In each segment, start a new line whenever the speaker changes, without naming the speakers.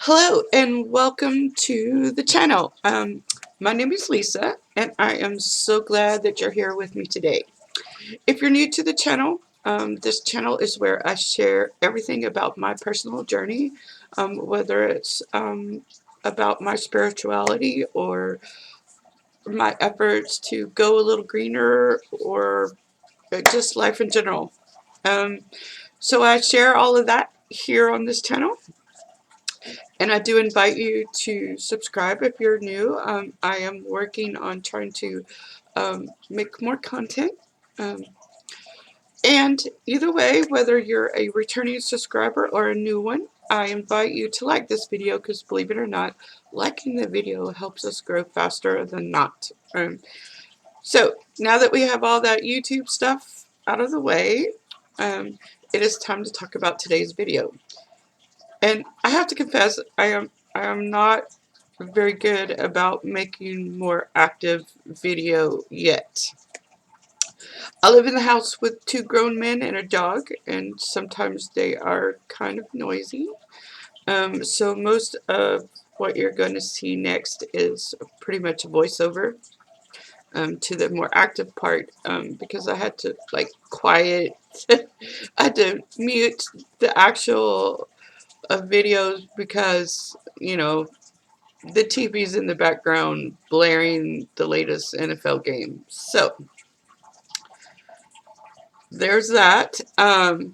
Hello and welcome to the channel. My name is Lisa and I am so glad that you're here with me today. If you're new to the channel, this channel is where I share everything about my personal journey, whether it's about my spirituality or my efforts to go a little greener or just life in general. Um, so I share all of that here on this channel. And I do invite you to subscribe if you're new. I am working on trying to make more content. Um, and either way, whether you're a returning subscriber or a new one, I invite you to like this video because, believe it or not, liking the video helps us grow faster than not. So now that we have all that YouTube stuff out of the way, it is time to talk about today's video. And I have to confess, I am not very good about making more active video yet. I live in the house with 2 grown men and a dog, and sometimes they are kind of noisy. So most of what you're going to see next is pretty much a voiceover to the more active part, because I had to quiet, I had to mute the actual videos because, the TV's in the background blaring the latest NFL game. So there's that. But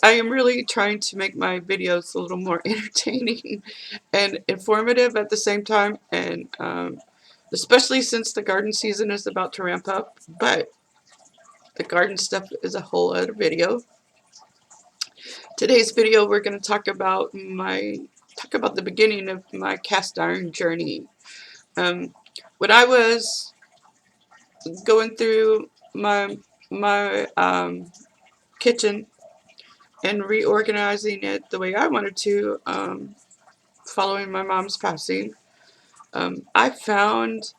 I am really trying to make my videos a little more entertaining and informative at the same time, and especially since the garden season is about to ramp up. But the garden stuff is a whole other video. Today's video, we're going to talk about the beginning of my cast iron journey. When I was going through my kitchen and reorganizing it the way I wanted to, following my mom's passing, I found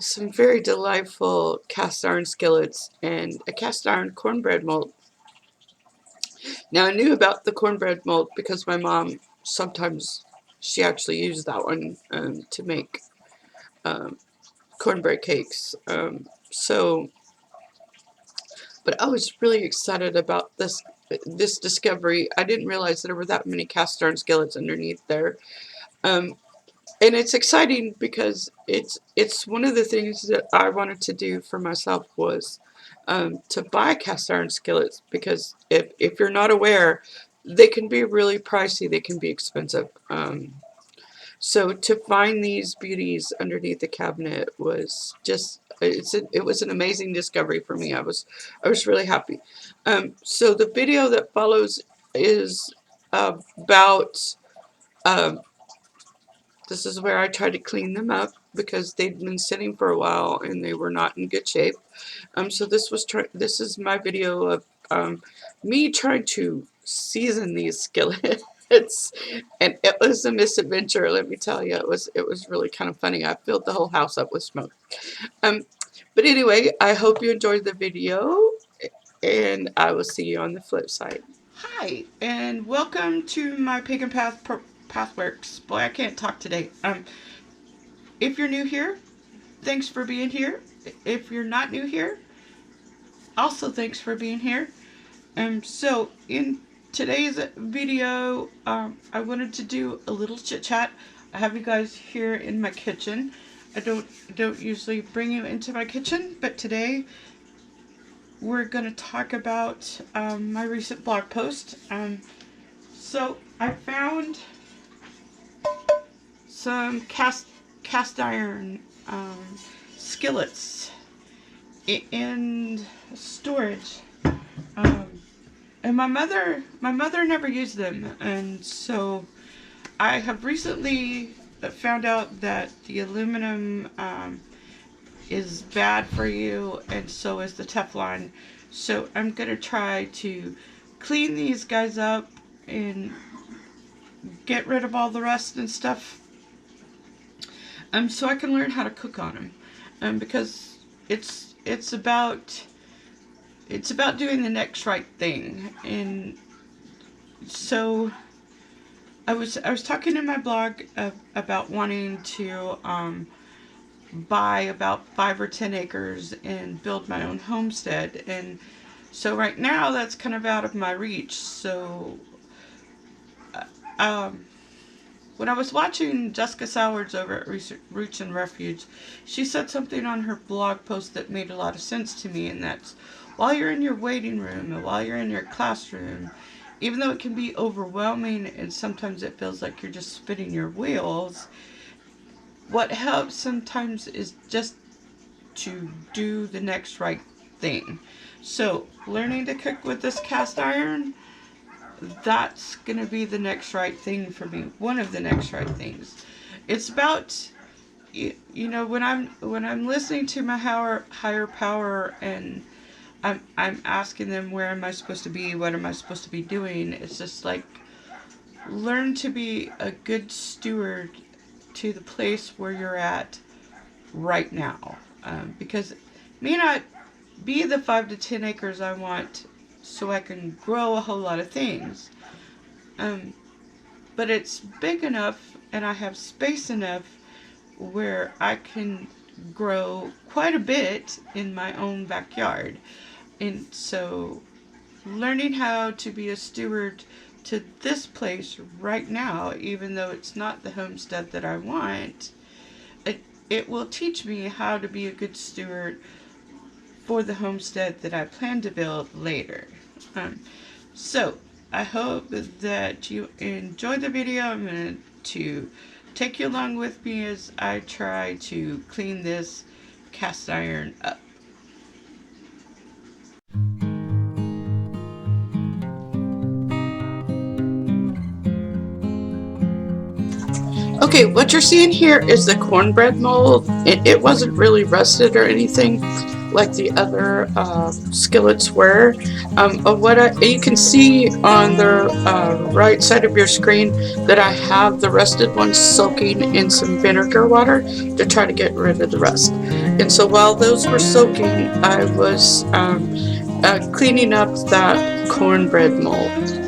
some very delightful cast iron skillets and a cast iron cornbread mold. Now, I knew about the cornbread mold because my mom sometimes, she actually used that one to make um, cornbread cakes. But I was really excited about this discovery. I didn't realize there were that many cast iron skillets underneath there. Um, and it's exciting because it's one of the things that I wanted to do for myself was to buy cast iron skillets, because if you're not aware, they can be really pricey. They can be expensive. So to find these beauties underneath the cabinet was just, it was an amazing discovery for me. I was really happy. So the video that follows is about, this is where I tried to clean them up because they'd been sitting for a while and they were not in good shape. So this is my video of me trying to season these skillets. And it was a misadventure, let me tell you. It was really kind of funny. I filled the whole house up with smoke. But anyway, I hope you enjoyed the video, and I will see you on the flip side. Hi, and welcome to my Pagan Pathworks. Boy, I can't talk today. If you're new here, thanks for being here. If you're not new here, also thanks for being here. So in today's video, I wanted to do a little chit chat. I have you guys here in my kitchen. I don't usually bring you into my kitchen, but today we're going to talk about my recent blog post. So I found some cast iron skillets in storage. And my mother never used them, and so I have recently found out that the aluminum is bad for you, and so is the Teflon. So I'm gonna try to clean these guys up and get rid of all the rust and stuff, so I can learn how to cook on them, because it's about doing the next right thing. And So I was talking in my blog about wanting to buy about 5 or 10 acres and build my own homestead, and so right now that's kind of out of my reach. So um, when I was watching Jessica Sowards over at Roots and Refuge, she said something on her blog post that made a lot of sense to me, and that's while you're in your waiting room and while you're in your classroom, even though it can be overwhelming and sometimes it feels like you're just spinning your wheels, what helps sometimes is just to do the next right thing. So, learning to cook with this cast iron, that's going to be the next right thing for me. One of the next right things. It's about when I'm listening to my higher power, and I'm asking them, where am I supposed to be? What am I supposed to be doing? It's just like, learn to be a good steward to the place where you're at right now, because it may not be the 5 to 10 acres I want, so I can grow a whole lot of things. Um, but it's big enough and I have space enough where I can grow quite a bit in my own backyard. And so learning how to be a steward to this place right now, even though it's not the homestead that I want, it will teach me how to be a good steward for the homestead that I plan to build later. So I hope that you enjoyed the video. I'm going to take you along with me as I try to clean this cast iron up. Okay, what you're seeing here is the cornbread mold. It wasn't really rusted or anything like the other skillets were. You can see on the right side of your screen that I have the rusted ones soaking in some vinegar water to try to get rid of the rust. And so while those were soaking, I was cleaning up that cornbread mold.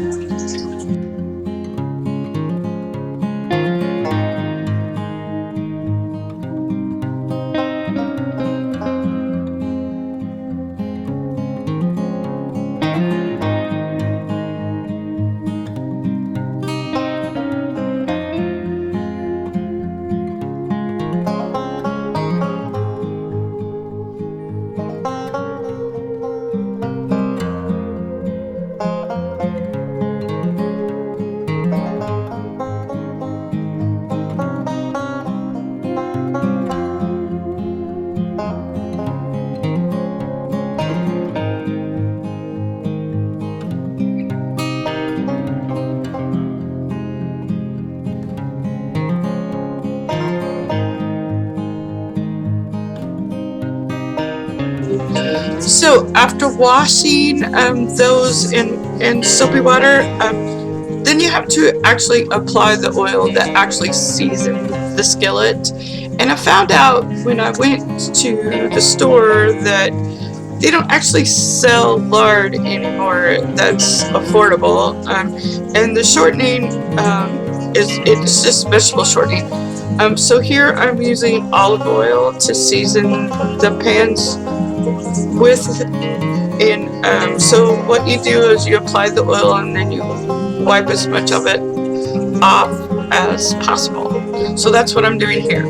So after washing those in soapy water, then you have to actually apply the oil that actually seasoned the skillet. And I found out when I went to the store that they don't actually sell lard anymore that's affordable. And the shortening it's just vegetable shortening. So here I'm using olive oil to season the pans with. And so what you do is you apply the oil and then you wipe as much of it off as possible. So that's what I'm doing here.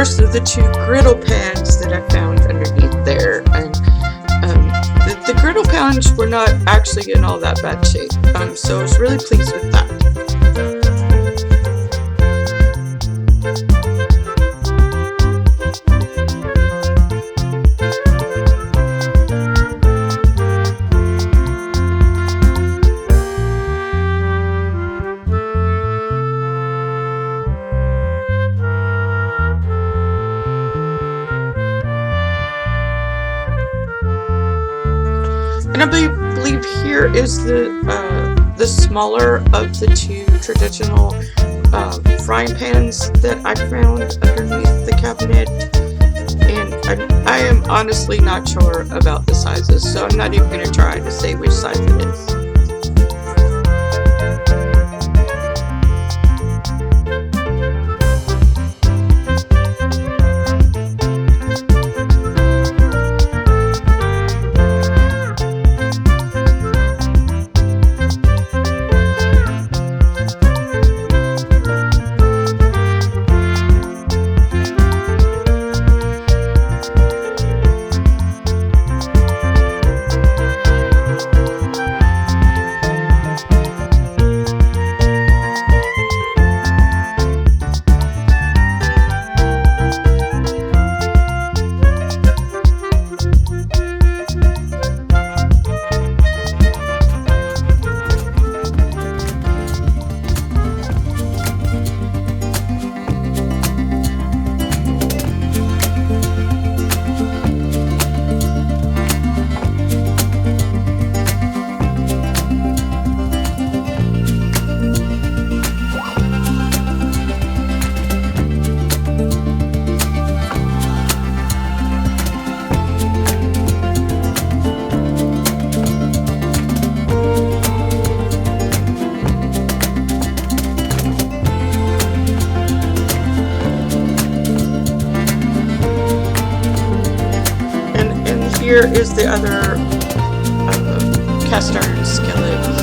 course, the two griddle pans that I found underneath there. And the griddle pans were not actually in all that bad shape, so I was really pleased with that. And I believe here is the smaller of the two traditional frying pans that I found underneath the cabinet. And I am honestly not sure about the sizes, so I'm not even going to try to say which size it is. Here is the other cast iron skillets.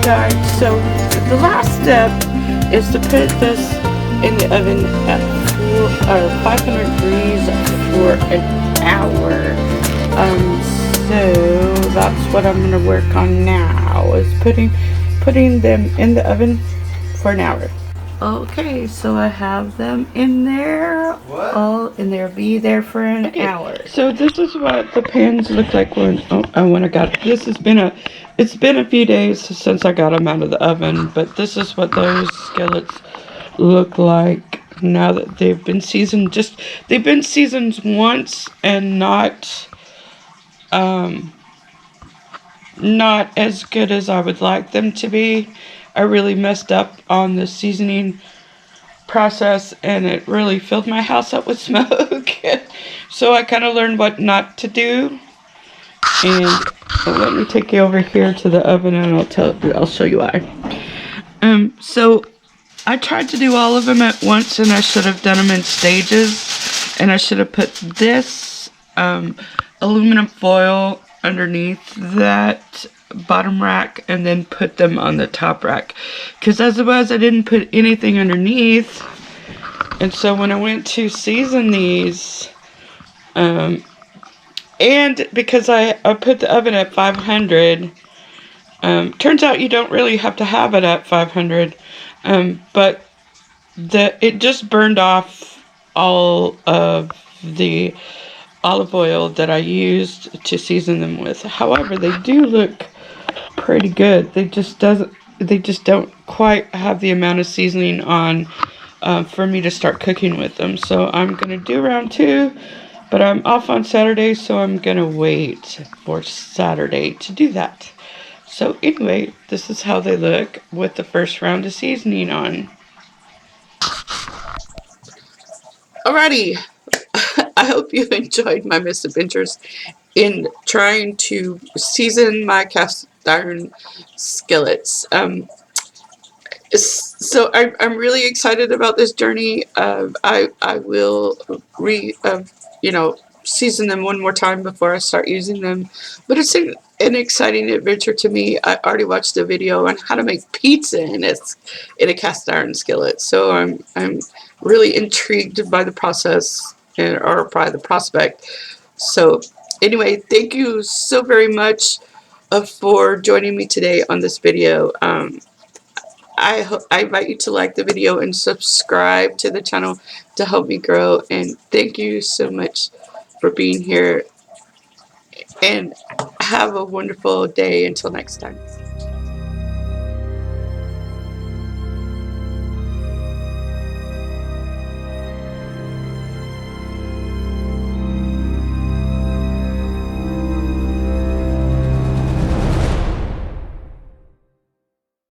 Died. So the last step is to put this in the oven at 500 degrees for an hour. So that's what I'm going to work on now, is putting them in the oven for an hour. Okay, so I have them in there, all in there, be there for an hour. So this is what the pans look like when I got, it's been a few days since I got them out of the oven, but this is what those skillets look like now that they've been seasoned. They've been seasoned once and not as good as I would like them to be. I really messed up on the seasoning process and it really filled my house up with smoke. So I kind of learned what not to do. And Well, let me take you over here to the oven and I'll show you why. So I tried to do all of them at once and I should have done them in stages, and I should have put this aluminum foil underneath that bottom rack and then put them on the top rack, because as it was, I didn't put anything underneath. And so when I went to season these, and because I put the oven at 500, turns out you don't really have to have it at 500, but it just burned off all of the olive oil that I used to season them with. However, they do look pretty good. They just don't quite have the amount of seasoning on for me to start cooking with them. So I'm gonna do round two, but I'm off on Saturday, so I'm gonna wait for Saturday to do that. So anyway, this is how they look with the first round of seasoning on. Alrighty, I hope you enjoyed my misadventures in trying to season my cast iron skillets. So I'm really excited about this journey. I will you know, season them one more time before I start using them. But it's an exciting adventure to me. I already watched a video on how to make pizza in a cast iron skillet. So I'm really intrigued by the process or by the prospect. So anyway, thank you so very much for joining me today on this video. I invite you to like the video and subscribe to the channel to help me grow. And thank you so much for being here. And have a wonderful day until next time.